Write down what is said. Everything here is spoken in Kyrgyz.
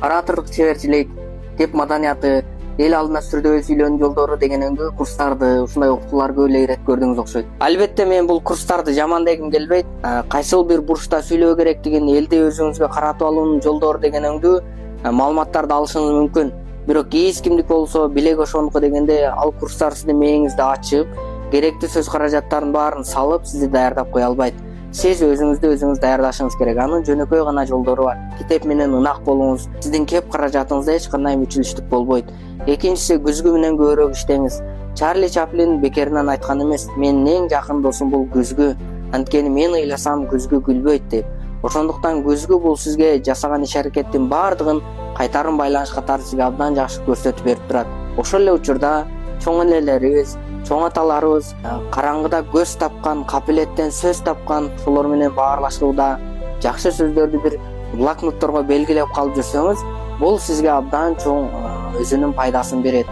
ораторлук чеберчилик, кеп маданияты, эл алдына сүрдөбөй сүйлөөнүн жолдору деген өңдүү курстарды, ушундай окутууларды эле ирет көрдүңүз окшойт. Албетте мен бул курстарды жамандагым келбейт. Кайсыл бир бурчта сүйлөө керектигин, элди өзүңүзгө каратып алуунун жолдору деген өңдүү маалыматтарды алышыңыз мүмкүн. Бирок эч кимдики болсо билек ошонуку дегенде ал курстар сиздин мээңизди ачып, керектүү сөз каражаттарын баарын салып сизди даярдап кое албайт. Сиз өзүңүз даярдашыңыз керек. Анын жөнөкөй гана жолдору бар. Китеп менен ынак болуңуз, сиздин кеп каражатыңызда эч кандай мүчүлүштүк болбойт. Экинчиси, күзгү менен көбүрөөк иштеңиз. Чарли Чаплин бекеринен айткан эмес, менин эң жакын досум бул күзгү. Анткени мен ыйласам күзгү күлбөйт деп. Ошондуктан күзгү бул сизге жасаган иш-аракеттин баардыгын кайтарым байланыш катары сизге абдан жакшы көрсөтүп берип турат. Ошол эле учурда чоң энелерибиз, чоң аталарыбыз караңгыда көз тапкан, капилеттен сөз тапкан, ошолор менен баарлашууда жакшы сөздөрдү бир блокнотторго белгилеп калып жүрсөңүз, бул сизге абдан чоң өзүнүн пайдасын берет.